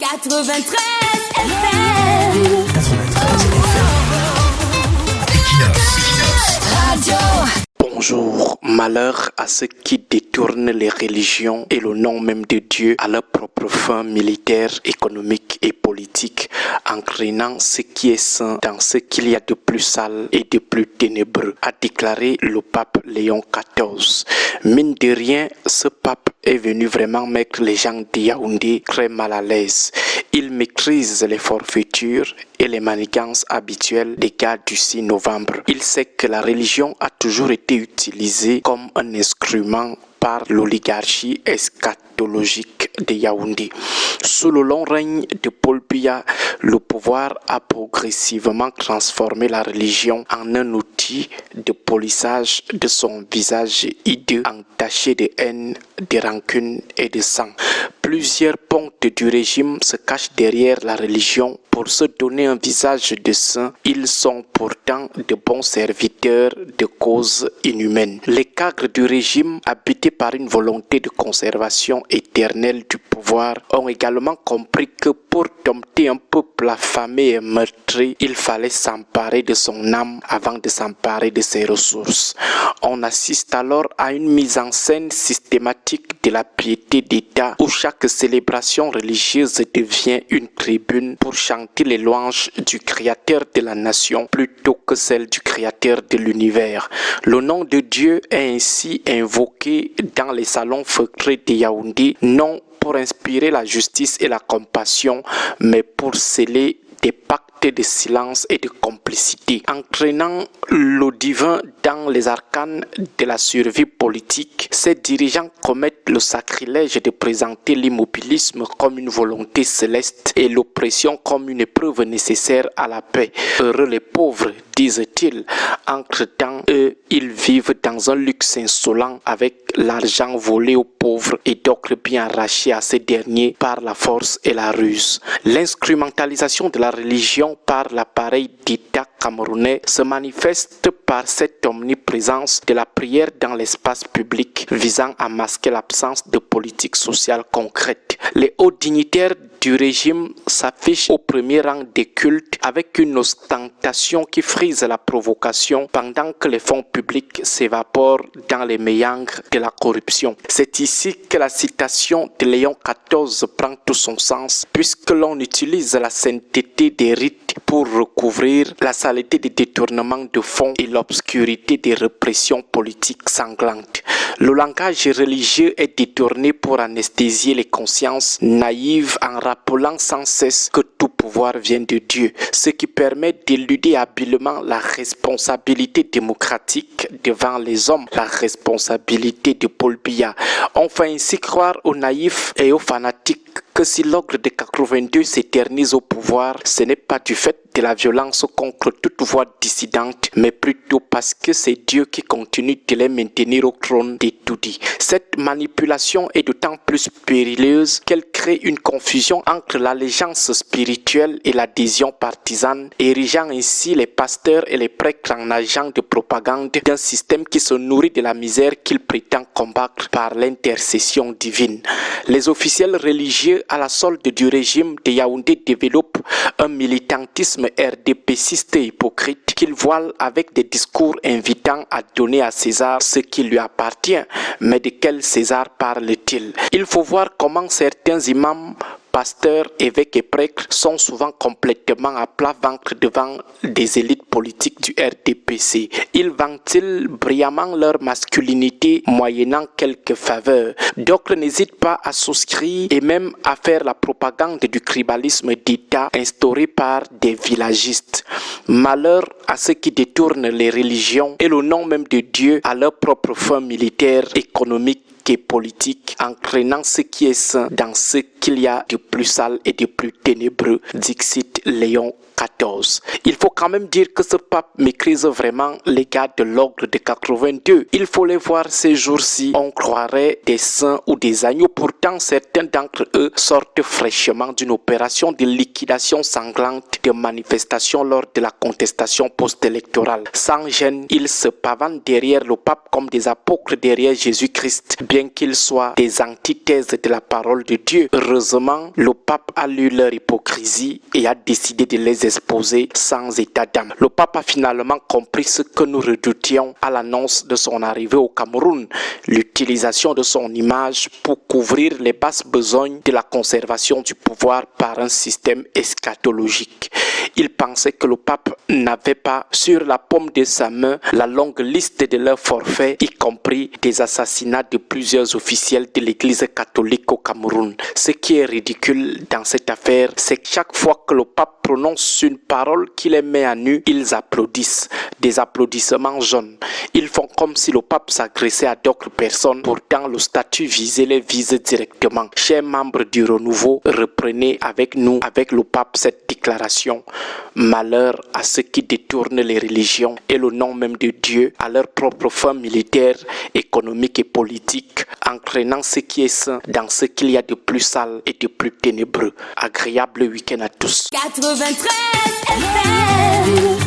93 FM. 93 Equinox Radio. Bonjour, malheur à ceux qui détournent les religions et le nom même de Dieu à leur propre fin militaire, économique et politique, entraînant ce qui est saint dans ce qu'il y a de plus sale et de plus ténébreux, a déclaré le pape Léon XIV. Mine de rien, ce pape est venu vraiment mettre les gens de Yaoundé très mal à l'aise. Il maîtrise les forfaitures et les manigances habituelles des gars du 6 novembre. Il sait que la religion a toujours été utilisée comme un instrument par l'oligarchie eschatologique de Yaoundé. Sous le long règne de Paul Biya, le pouvoir a progressivement transformé la religion en un outil de polissage de son visage hideux entaché de haine, de rancune et de sang. Plusieurs pontes du régime se cachent derrière la religion pour se donner un visage de saint. Ils sont pourtant de bons serviteurs de causes inhumaines. Les cadres du régime, habités par une volonté de conservation éternelle du pouvoir, ont également compris que pour dompter un peuple affamé et meurtri, il fallait s'emparer de son âme avant de s'emparer de ses ressources. On assiste alors à une mise en scène systématique de la piété d'État où chaque célébration religieuse devient une tribune pour chanter les louanges du créateur de la nation plutôt que celle du créateur de l'univers. Le nom de Dieu est ainsi invoqué dans les salons feutrés de Yaoundé, non pour inspirer la justice et la compassion, mais pour sceller des pactes de silence et de complicité, entraînant le divin dans les arcanes de la survie politique. Ces dirigeants commettent le sacrilège de présenter l'immobilisme comme une volonté céleste et l'oppression comme une épreuve nécessaire à la paix. Heureux les pauvres, disent-ils. Entre-temps, eux, ils vivent dans un luxe insolent avec l'argent volé aux pauvres et d'autres biens arrachés à ces derniers par la force et la ruse. L'instrumentalisation de la religion par l'appareil d'État camerounais se manifeste par cette omniprésence de la prière dans l'espace public visant à masquer l'absence de politique sociale concrète. Les hauts dignitaires du régime s'affichent au premier rang des cultes avec une ostentation qui frise la provocation pendant que les fonds publics s'évaporent dans les méandres de la corruption. C'est ici que la citation de Léon XIV prend tout son sens puisque l'on utilise la sainteté des rites pour recouvrir la saleté des détournements de fonds et l'obscurité des répressions politiques sanglantes. Le langage religieux est détourné pour anesthésier les consciences naïves en rappelant sans cesse que tout pouvoir vient de Dieu, ce qui permet d'éluder habilement la responsabilité démocratique devant les hommes, la responsabilité de Paul Biya. On fait ainsi croire aux naïfs et aux fanatiques que si l'ogre de 82 s'éternise au pouvoir, ce n'est pas du fait de la violence contre toute voix dissidente, mais plutôt parce que c'est Dieu qui continue de les maintenir au trône des tout-dits. Cette manipulation est d'autant plus périlleuse qu'elle crée une confusion entre l'allégeance spirituelle et l'adhésion partisane, érigeant ainsi les pasteurs et les prêtres en agents de propagande d'un système qui se nourrit de la misère qu'il prétend combattre par l'intercession divine. Les officiels religieux à la solde du régime de Yaoundé développent un militantisme RDPciste et hypocrite qu'ils voilent avec des discours invitant à donner à César ce qui lui appartient. Mais de quel César parle-t-il? Il faut voir comment certains imams, pasteurs, évêques et prêtres sont souvent complètement à plat ventre devant des élites politiques du RDPC. Ils ventilent brillamment leur masculinité moyennant quelques faveurs. D'autres n'hésitent pas à souscrire et même à faire la propagande du tribalisme d'État instauré par des villagistes. Malheur à ceux qui détournent les religions et le nom même de Dieu à leur propre fin militaire, économique et politique, entraînant ce qui est saint dans ce qu'il y a de plus sale et de plus ténébreux, dixit Léon XIV. Il faut quand même dire que ce pape maîtrise vraiment les gars de l'ogre de 82. Il faut les voir ces jours-ci. On croirait des saints ou des agneaux. Pourtant, certains d'entre eux sortent fraîchement d'une opération de liquidation sanglante de manifestations lors de la contestation post-électorale. Sans gêne, ils se pavanent derrière le pape comme des apôtres derrière Jésus-Christ. bien qu'ils soient des antithèses de la parole de Dieu. Heureusement, le pape a lu leur hypocrisie et a décidé de les exposer sans état d'âme. Le pape a finalement compris ce que nous redoutions à l'annonce de son arrivée au Cameroun, l'utilisation de son image pour couvrir les basses besognes de la conservation du pouvoir par un système eschatologique. Il pensait que le pape n'avait pas sur la paume de sa main la longue liste de leurs forfaits, y compris des assassinats de plusieurs officiels de l'Église catholique au Cameroun. Ce qui est ridicule dans cette affaire, c'est que chaque fois que le pape prononce une parole qui les met à nu, ils applaudissent. Des applaudissements jaunes. Ils font comme si le pape s'agressait à d'autres personnes. Pourtant, le statut visé les vise directement. Chers membres du Renouveau, reprenez avec nous, avec le pape, cette déclaration. Malheur à ceux qui détournent les religions et le nom même de Dieu à leur propre fin militaire, économique et politique, entraînant ce qui est saint dans ce qu'il y a de plus sale et de plus ténébreux. Agréable week-end à tous. 93 FM.